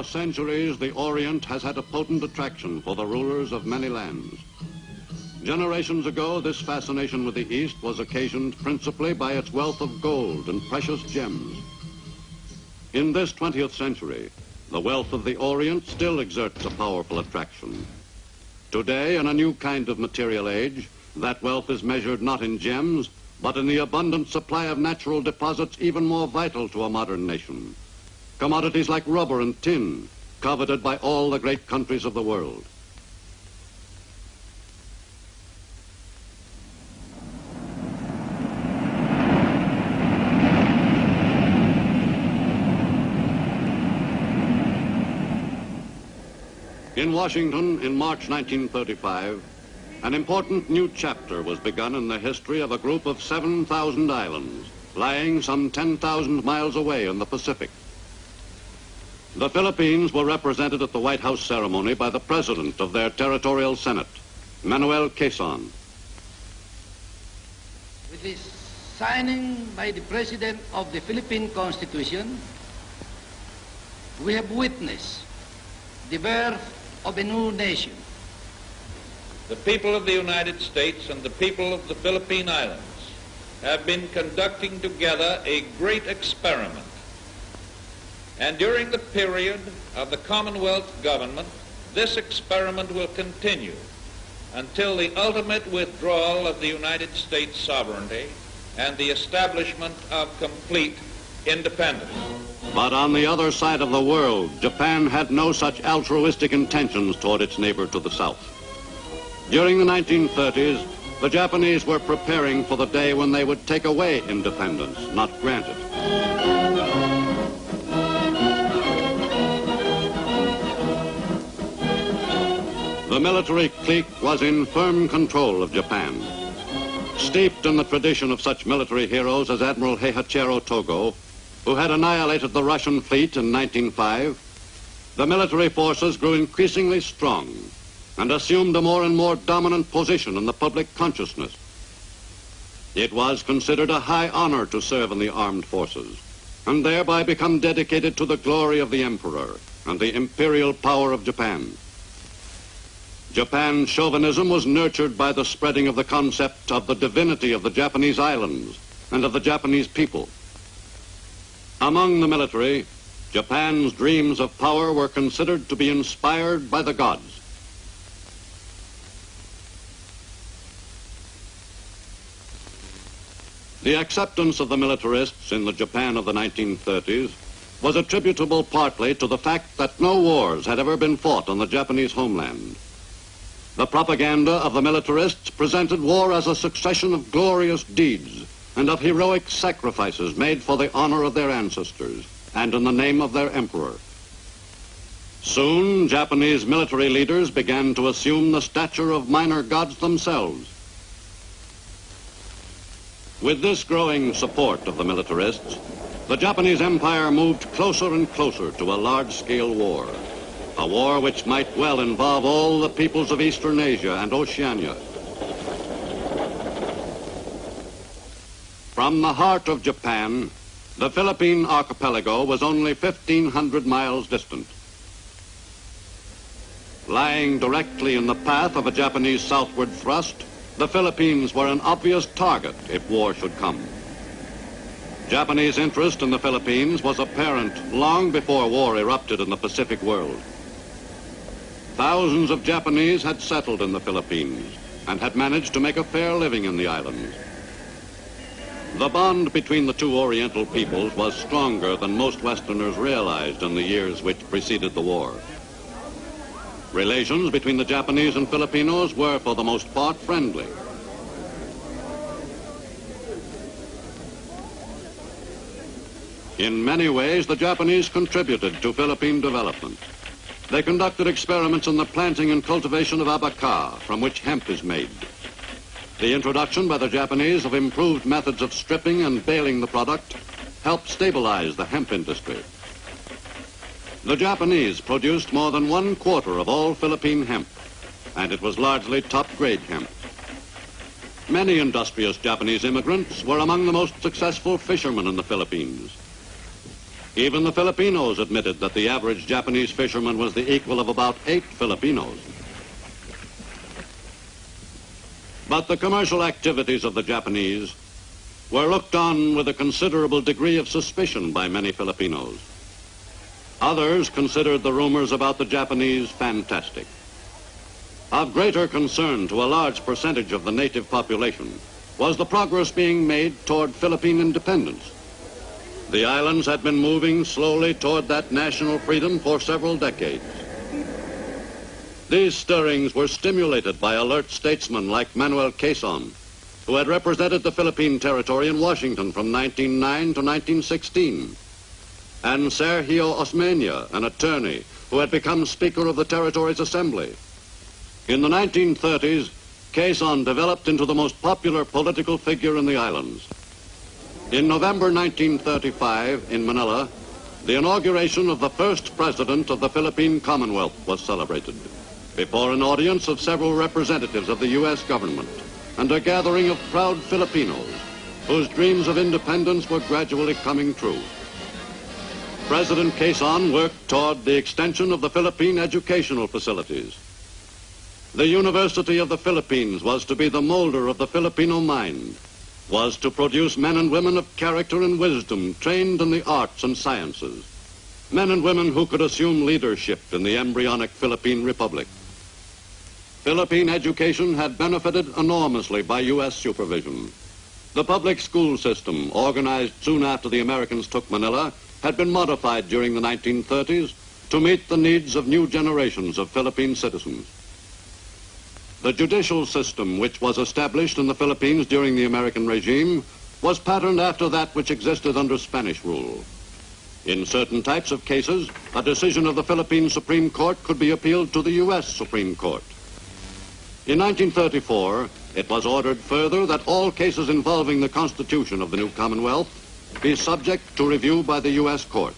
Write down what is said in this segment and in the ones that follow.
centuries, the Orient has had a potent attraction for the rulers of many lands. Generations ago, this fascination with the East was occasioned principally by its wealth of gold and precious gems. In this 20th century, the wealth of the Orient still exerts a powerful attraction. Today, in a new kind of material age, that wealth is measured not in gems, but in the abundant supply of natural deposits even more vital to a modern nation. Commodities like rubber and tin, coveted by all the great countries of the world. In Washington, in March 1935, an important new chapter was begun in the history of a group of 7,000 islands, lying some 10,000 miles away in the Pacific. The Philippines were represented at the White House ceremony by the President of their Territorial Senate, Manuel Quezon. With the signing by the President of the Philippine Constitution, we have witnessed the birth of a new nation. The people of the United States and the people of the Philippine Islands have been conducting together a great experiment. And during the period of the Commonwealth government, this experiment will continue until the ultimate withdrawal of the United States sovereignty and the establishment of complete independence. But on the other side of the world, Japan had no such altruistic intentions toward its neighbor to the south. During the 1930s, the Japanese were preparing for the day when they would take away independence, not grant it. The military clique was in firm control of Japan. Steeped in the tradition of such military heroes as Admiral Heihachiro Togo, who had annihilated the Russian fleet in 1905, the military forces grew increasingly strong and assumed a more and more dominant position in the public consciousness. It was considered a high honor to serve in the armed forces and thereby become dedicated to the glory of the emperor and the imperial power of Japan. Japan's chauvinism was nurtured by the spreading of the concept of the divinity of the Japanese islands and of the Japanese people. Among the military, Japan's dreams of power were considered to be inspired by the gods. The acceptance of the militarists in the Japan of the 1930s was attributable partly to the fact that no wars had ever been fought on the Japanese homeland. The propaganda of the militarists presented war as a succession of glorious deeds and of heroic sacrifices made for the honor of their ancestors and in the name of their emperor. Soon, Japanese military leaders began to assume the stature of minor gods themselves. With this growing support of the militarists, the Japanese Empire moved closer and closer to a large-scale war, a war which might well involve all the peoples of Eastern Asia and Oceania. From the heart of Japan, the Philippine archipelago was only 1,500 miles distant. Lying directly in the path of a Japanese southward thrust, the Philippines were an obvious target if war should come. Japanese interest in the Philippines was apparent long before war erupted in the Pacific world. Thousands of Japanese had settled in the Philippines and had managed to make a fair living in the islands. The bond between the two Oriental peoples was stronger than most Westerners realized in the years which preceded the war. Relations between the Japanese and Filipinos were, for the most part, friendly. In many ways, the Japanese contributed to Philippine development. They conducted experiments in the planting and cultivation of abaca, from which hemp is made. The introduction by the Japanese of improved methods of stripping and baling the product helped stabilize the hemp industry. The Japanese produced more than 1/4 of all Philippine hemp, and it was largely top-grade hemp. Many industrious Japanese immigrants were among the most successful fishermen in the Philippines. Even the Filipinos admitted that the average Japanese fisherman was the equal of about 8 Filipinos. But the commercial activities of the Japanese were looked on with a considerable degree of suspicion by many Filipinos. Others considered the rumors about the Japanese fantastic. Of greater concern to a large percentage of the native population was the progress being made toward Philippine independence. The islands had been moving slowly toward that national freedom for several decades. These stirrings were stimulated by alert statesmen like Manuel Quezon, who had represented the Philippine territory in Washington from 1909 to 1916, and Sergio Osmeña, an attorney who had become Speaker of the Territory's Assembly. In the 1930s, Quezon developed into the most popular political figure in the islands. In November 1935, in Manila, the inauguration of the first president of the Philippine Commonwealth was celebrated before an audience of several representatives of the U.S. government and a gathering of proud Filipinos whose dreams of independence were gradually coming true. President Quezon worked toward the extension of the Philippine educational facilities. The University of the Philippines was to be the molder of the Filipino mind, was to produce men and women of character and wisdom trained in the arts and sciences, men and women who could assume leadership in the embryonic Philippine Republic. Philippine education had benefited enormously by U.S. supervision. The public school system, organized soon after the Americans took Manila, had been modified during the 1930s to meet the needs of new generations of Philippine citizens. The judicial system, which was established in the Philippines during the American regime, was patterned after that which existed under Spanish rule. In certain types of cases, a decision of the Philippine Supreme Court could be appealed to the U.S. Supreme Court. In 1934, it was ordered further that all cases involving the Constitution of the new Commonwealth be subject to review by the U.S. Court.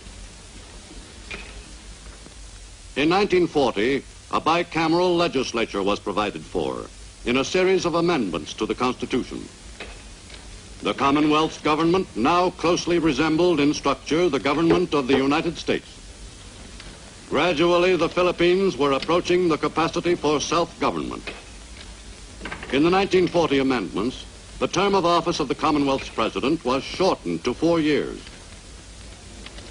In 1940, a bicameral legislature was provided for in a series of amendments to the Constitution. The Commonwealth's government now closely resembled in structure the government of the United States. Gradually, the Philippines were approaching the capacity for self-government. In the 1940 amendments, the term of office of the Commonwealth's president was shortened to 4 years.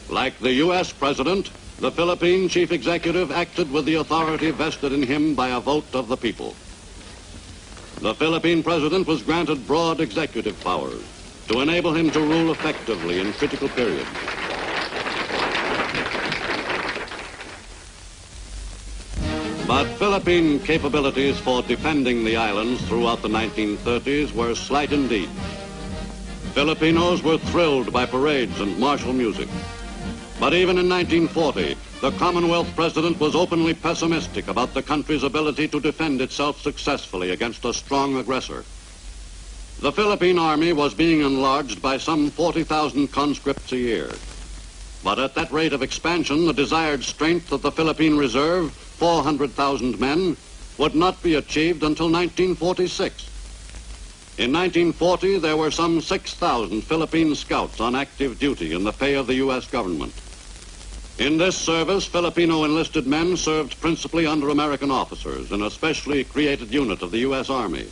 Like the U.S. president, the Philippine chief executive acted with the authority vested in him by a vote of the people. The Philippine president was granted broad executive powers to enable him to rule effectively in critical periods. But Philippine capabilities for defending the islands throughout the 1930s were slight indeed. Filipinos were thrilled by parades and martial music. But even in 1940, the Commonwealth president was openly pessimistic about the country's ability to defend itself successfully against a strong aggressor. The Philippine Army was being enlarged by some 40,000 conscripts a year. But at that rate of expansion, the desired strength of the Philippine Reserve, 400,000 men, would not be achieved until 1946. In 1940, there were some 6,000 Philippine scouts on active duty in the pay of the U.S. government. In this service, Filipino enlisted men served principally under American officers in a specially created unit of the U.S. Army.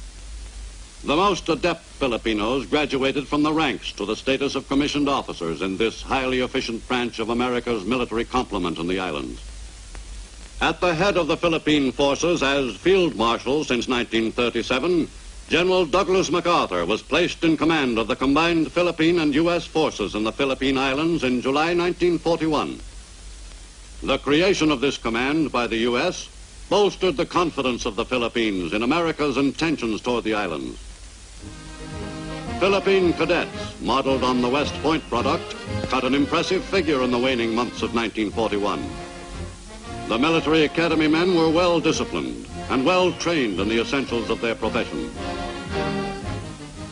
The most adept Filipinos graduated from the ranks to the status of commissioned officers in this highly efficient branch of America's military complement in the islands. At the head of the Philippine forces as Field Marshal since 1937, General Douglas MacArthur was placed in command of the combined Philippine and U.S. forces in the Philippine Islands in July 1941. The creation of this command by the U.S. bolstered the confidence of the Philippines in America's intentions toward the islands. Philippine cadets, modeled on the West Point product, cut an impressive figure in the waning months of 1941. The military academy men were well disciplined and well trained in the essentials of their profession.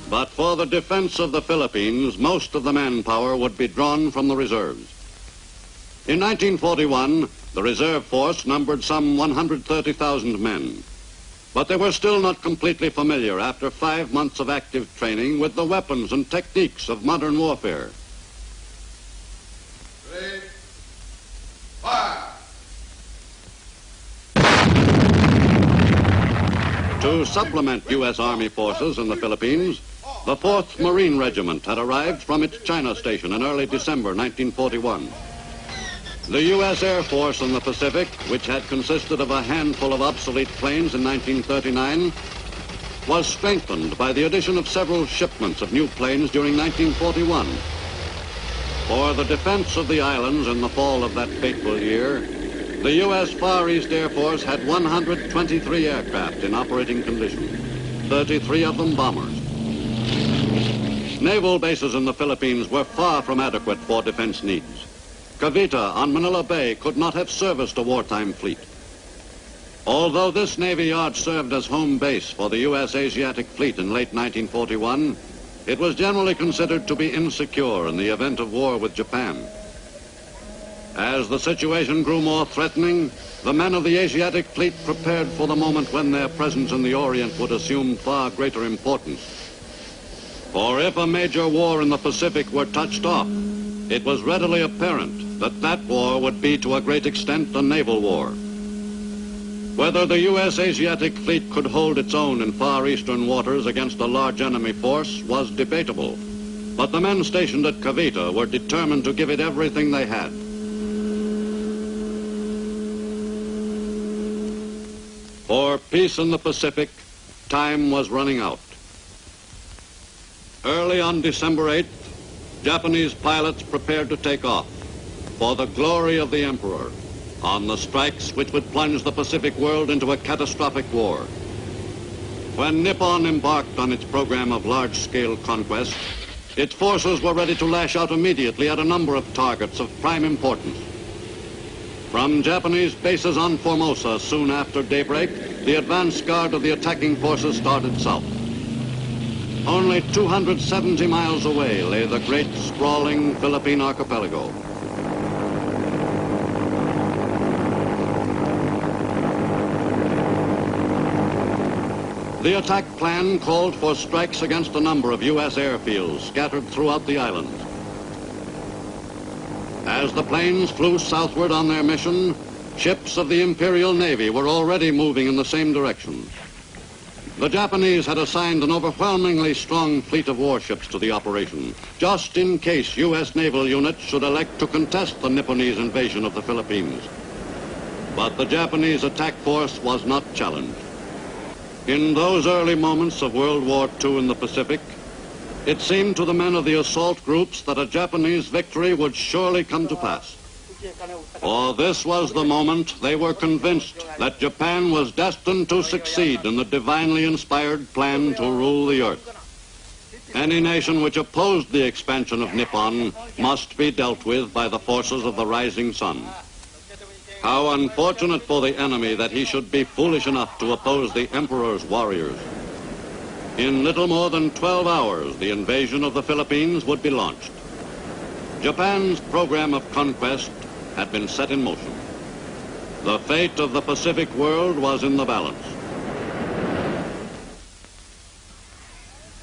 But for the defense of the Philippines, most of the manpower would be drawn from the reserves. In 1941, the reserve force numbered some 130,000 men. But they were still not completely familiar after 5 months of active training with the weapons and techniques of modern warfare. Ready. To supplement U.S. Army forces in the Philippines, the 4th Marine Regiment had arrived from its China station in early December 1941. The U.S. Air Force in the Pacific, which had consisted of a handful of obsolete planes in 1939, was strengthened by the addition of several shipments of new planes during 1941. For the defense of the islands in the fall of that fateful year, the U.S. Far East Air Force had 123 aircraft in operating condition, 33 of them bombers. Naval bases in the Philippines were far from adequate for defense needs. Cavite on Manila Bay could not have serviced a wartime fleet. Although this Navy yard served as home base for the U.S. Asiatic Fleet in late 1941, it was generally considered to be insecure in the event of war with Japan. As the situation grew more threatening, the men of the Asiatic Fleet prepared for the moment when their presence in the Orient would assume far greater importance. For if a major war in the Pacific were touched off, it was readily apparent that that war would be to a great extent a naval war. Whether the U.S. Asiatic Fleet could hold its own in Far Eastern waters against a large enemy force was debatable, but the men stationed at Cavite were determined to give it everything they had. For peace in the Pacific, time was running out. Early on December 8th, Japanese pilots prepared to take off for the glory of the Emperor on the strikes which would plunge the Pacific world into a catastrophic war. When Nippon embarked on its program of large-scale conquest, its forces were ready to lash out immediately at a number of targets of prime importance. From Japanese bases on Formosa soon after daybreak, the advance guard of the attacking forces started south. Only 270 miles away lay the great, sprawling Philippine archipelago. The attack plan called for strikes against a number of U.S. airfields scattered throughout the islands. As the planes flew southward on their mission, ships of the Imperial Navy were already moving in the same direction. The Japanese had assigned an overwhelmingly strong fleet of warships to the operation, just in case U.S. naval units should elect to contest the Nipponese invasion of the Philippines. But the Japanese attack force was not challenged. In those early moments of World War II in the Pacific, it seemed to the men of the assault groups that a Japanese victory would surely come to pass. For this was the moment they were convinced that Japan was destined to succeed in the divinely inspired plan to rule the earth. Any nation which opposed the expansion of Nippon must be dealt with by the forces of the rising sun. How unfortunate for the enemy that he should be foolish enough to oppose the Emperor's warriors. In little more than 12 hours, the invasion of the Philippines would be launched. Japan's program of conquest had been set in motion. The fate of the Pacific world was in the balance.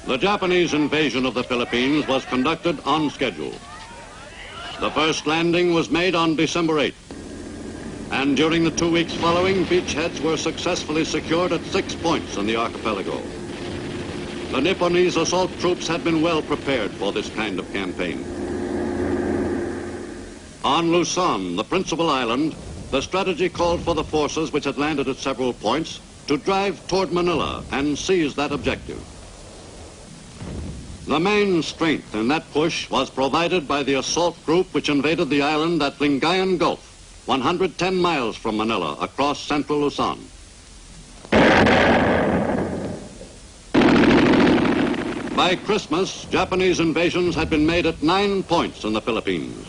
The Japanese invasion of the Philippines was conducted on schedule. The first landing was made on December 8th. And during the 2 weeks following, beachheads were successfully secured at 6 points in the archipelago. The Nipponese assault troops had been well prepared for this kind of campaign. On Luzon, the principal island, the strategy called for the forces which had landed at several points to drive toward Manila and seize that objective. The main strength in that push was provided by the assault group which invaded the island at Lingayen Gulf, 110 miles from Manila, across central Luzon. By Christmas, Japanese invasions had been made at 9 points in the Philippines,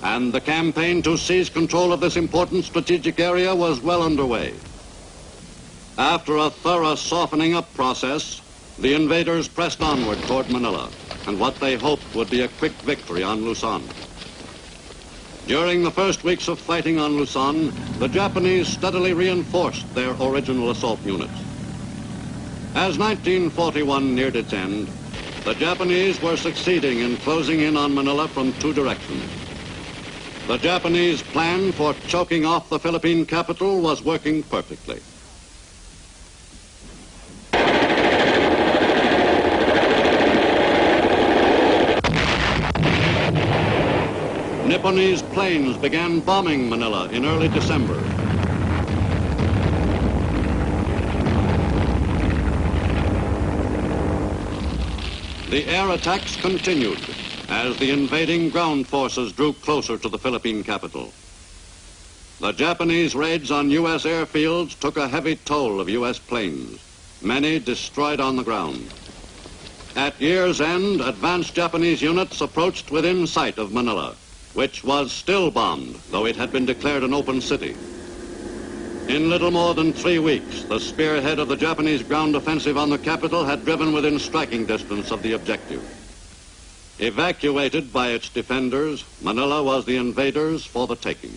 and the campaign to seize control of this important strategic area was well underway. After a thorough softening up process, the invaders pressed onward toward Manila, and what they hoped would be a quick victory on Luzon. During the first weeks of fighting on Luzon, the Japanese steadily reinforced their original assault units. As 1941 neared its end, the Japanese were succeeding in closing in on Manila from 2 directions. The Japanese plan for choking off the Philippine capital was working perfectly. Nipponese planes began bombing Manila in early December. The air attacks continued as the invading ground forces drew closer to the Philippine capital. The Japanese raids on U.S. airfields took a heavy toll of U.S. planes, many destroyed on the ground. At year's end, advanced Japanese units approached within sight of Manila, which was still bombed, though it had been declared an open city. In little more than 3 weeks, the spearhead of the Japanese ground offensive on the capital had driven within striking distance of the objective. Evacuated by its defenders, Manila was the invaders for the taking.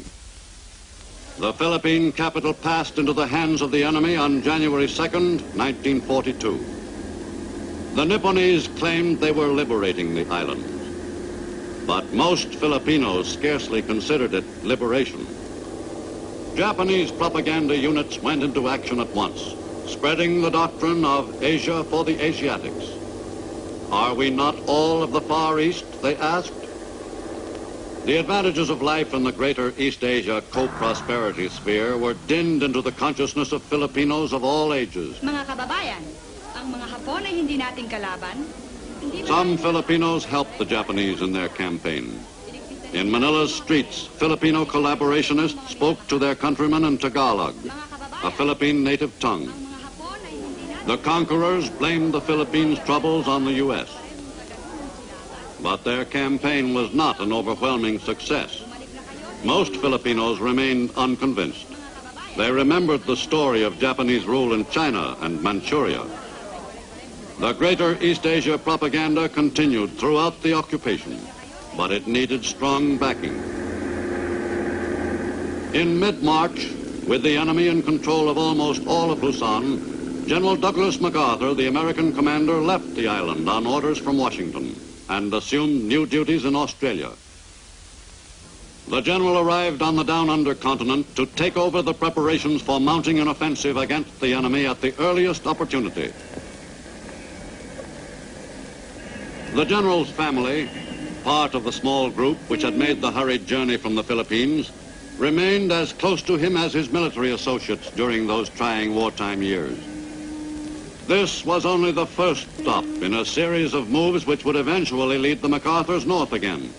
The Philippine capital passed into the hands of the enemy on January 2nd, 1942. The Nipponese claimed they were liberating the island, but most Filipinos scarcely considered it liberation. Japanese propaganda units went into action at once, spreading the doctrine of Asia for the Asiatics. Are we not all of the Far East, they asked. The advantages of life in the greater East Asia co-prosperity sphere were dinned into the consciousness of Filipinos of all ages. Mga kababayan, ang mga Hapon ay hindi nating kalaban. Some Filipinos helped the Japanese in their campaign. In Manila's streets, Filipino collaborationists spoke to their countrymen in Tagalog, a Philippine native tongue. The conquerors blamed the Philippines' troubles on the U.S. But their campaign was not an overwhelming success. Most Filipinos remained unconvinced. They remembered the story of Japanese rule in China and Manchuria. The greater East Asia propaganda continued throughout the occupation, but it needed strong backing. In mid-March, with the enemy in control of almost all of Luzon, General Douglas MacArthur, the American commander, left the island on orders from Washington and assumed new duties in Australia. The general arrived on the down-under continent to take over the preparations for mounting an offensive against the enemy at the earliest opportunity. The general's family, part of the small group which had made the hurried journey from the Philippines, remained as close to him as his military associates during those trying wartime years. This was only the first stop in a series of moves which would eventually lead the MacArthurs north again.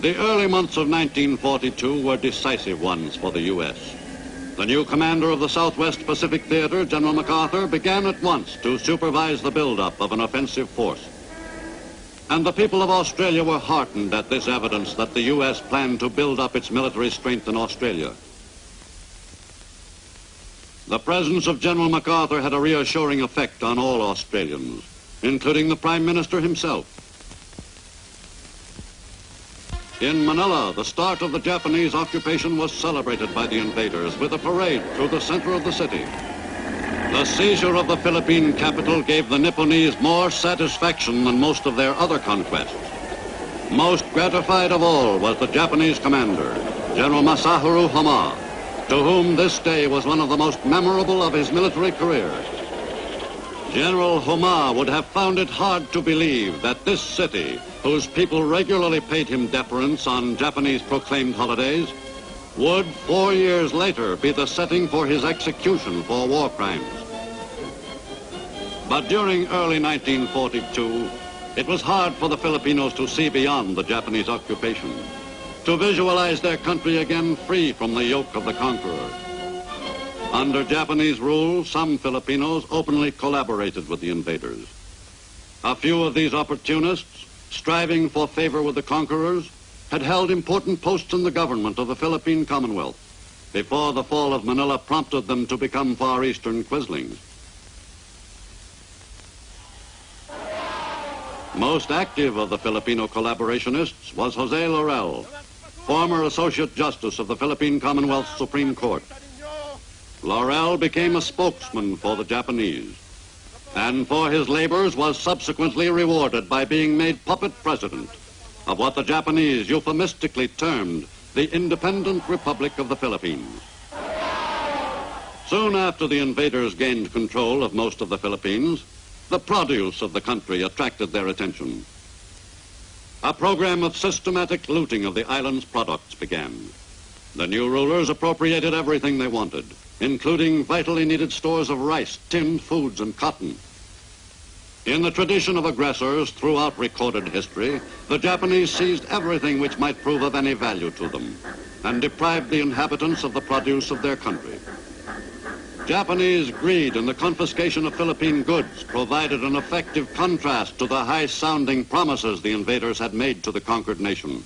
The early months of 1942 were decisive ones for the U.S. The new commander of the Southwest Pacific Theater, General MacArthur, began at once to supervise the buildup of an offensive force. And the people of Australia were heartened at this evidence that the U.S. planned to build up its military strength in Australia. The presence of General MacArthur had a reassuring effect on all Australians, including the Prime Minister himself. In Manila, the start of the Japanese occupation was celebrated by the invaders with a parade through the center of the city. The seizure of the Philippine capital gave the Nipponese more satisfaction than most of their other conquests. Most gratified of all was the Japanese commander, General Masaharu Homma, to whom this day was one of the most memorable of his military career. General Homma would have found it hard to believe that this city, whose people regularly paid him deference on Japanese proclaimed holidays, would 4 years later be the setting for his execution for war crimes. But during early 1942, it was hard for the Filipinos to see beyond the Japanese occupation, to visualize their country again free from the yoke of the conqueror. Under Japanese rule, some Filipinos openly collaborated with the invaders. A few of these opportunists, striving for favor with the conquerors, had held important posts in the government of the Philippine Commonwealth before the fall of Manila prompted them to become Far Eastern quislings. Most active of the Filipino collaborationists was Jose Laurel, former Associate Justice of the Philippine Commonwealth Supreme Court. Laurel became a spokesman for the Japanese, and for his labors was subsequently rewarded by being made puppet president of what the Japanese euphemistically termed the Independent Republic of the Philippines. Soon after the invaders gained control of most of the Philippines, the produce of the country attracted their attention. A program of systematic looting of the island's products began. The new rulers appropriated everything they wanted, including vitally needed stores of rice, tinned foods, and cotton. In the tradition of aggressors throughout recorded history, the Japanese seized everything which might prove of any value to them and deprived the inhabitants of the produce of their country. Japanese greed and the confiscation of Philippine goods provided an effective contrast to the high-sounding promises the invaders had made to the conquered nation.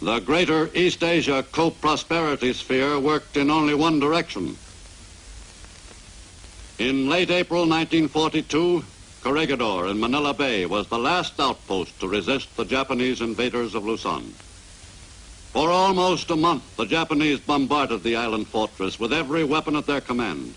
The greater East Asia co-prosperity sphere worked in only one direction. In late April 1942, Corregidor in Manila Bay was the last outpost to resist the Japanese invaders of Luzon. For almost a month, the Japanese bombarded the island fortress with every weapon at their command.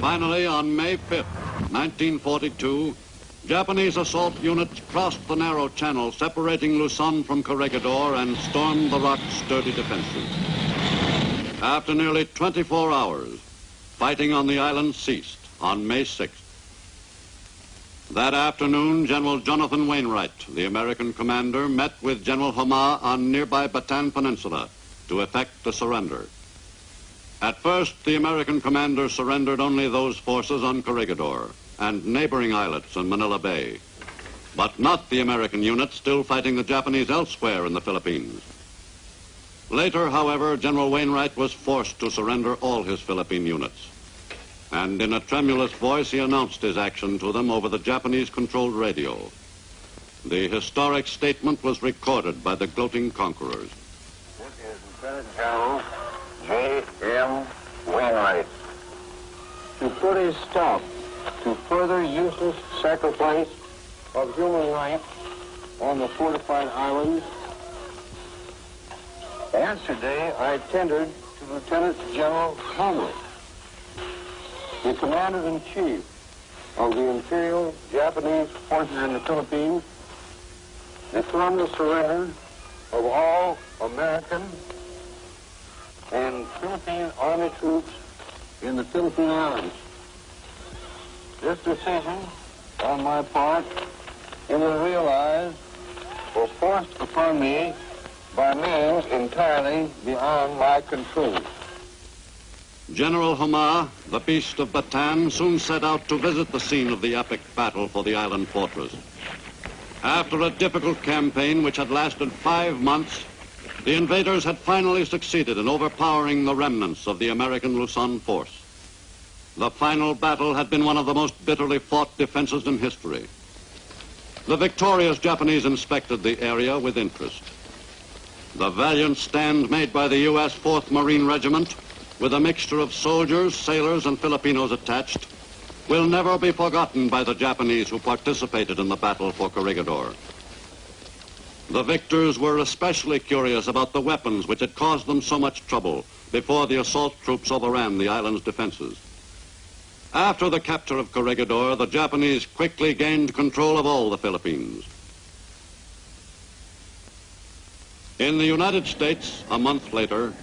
Finally, on May 5th, 1942, Japanese assault units crossed the narrow channel separating Luzon from Corregidor and stormed the rock's sturdy defenses. After nearly 24 hours, fighting on the island ceased on May 6th. That afternoon, General Jonathan Wainwright, the American commander, met with General Homa on nearby Bataan Peninsula to effect the surrender. At first, the American commander surrendered only those forces on Corregidor and neighboring islets in Manila Bay, but not the American units still fighting the Japanese elsewhere in the Philippines. Later, however, General Wainwright was forced to surrender all his Philippine units, and in a tremulous voice he announced his action to them over the Japanese-controlled radio. The historic statement was recorded by the gloating conquerors. This is Lieutenant General J.M. Wainwright. To put a stop to further useless sacrifice of human life on the fortified islands, yesterday I tendered to Lieutenant General Conway, the Commander-in-Chief of the Imperial Japanese Forces in the Philippines, the formal surrender of all American and Philippine Army troops in the Philippine Islands. This decision on my part, it was realized, was forced upon me by means entirely beyond my control. General Homa, the Beast of Bataan, soon set out to visit the scene of the epic battle for the island fortress. After a difficult campaign which had lasted 5 months, the invaders had finally succeeded in overpowering the remnants of the American Luzon force. The final battle had been one of the most bitterly fought defenses in history. The victorious Japanese inspected the area with interest. The valiant stand made by the U.S. 4th Marine Regiment, with a mixture of soldiers, sailors, and Filipinos attached, will never be forgotten by the Japanese who participated in the battle for Corregidor. The victors were especially curious about the weapons which had caused them so much trouble before the assault troops overran the island's defenses. After the capture of Corregidor, the Japanese quickly gained control of all the Philippines. In the United States, a month later,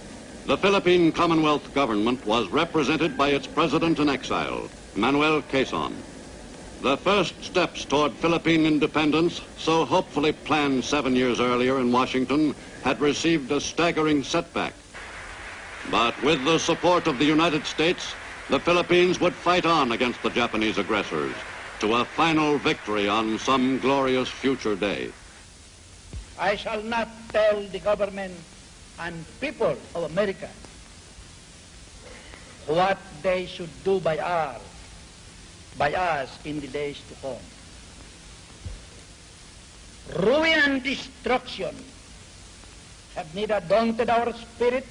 the Philippine Commonwealth government was represented by its president in exile, Manuel Quezon. The first steps toward Philippine independence, so hopefully planned 7 years earlier in Washington, had received a staggering setback. But with the support of the United States, the Philippines would fight on against the Japanese aggressors to a final victory on some glorious future day. I shall not tell the government and people of America what they should do by us in the days to come. Ruin and destruction have neither daunted our spirit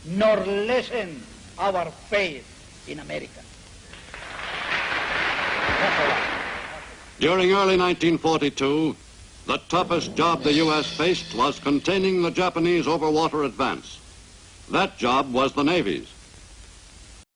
nor lessened our faith in America. During early 1942, the toughest job the U.S. faced was containing the Japanese overwater advance. That job was the Navy's.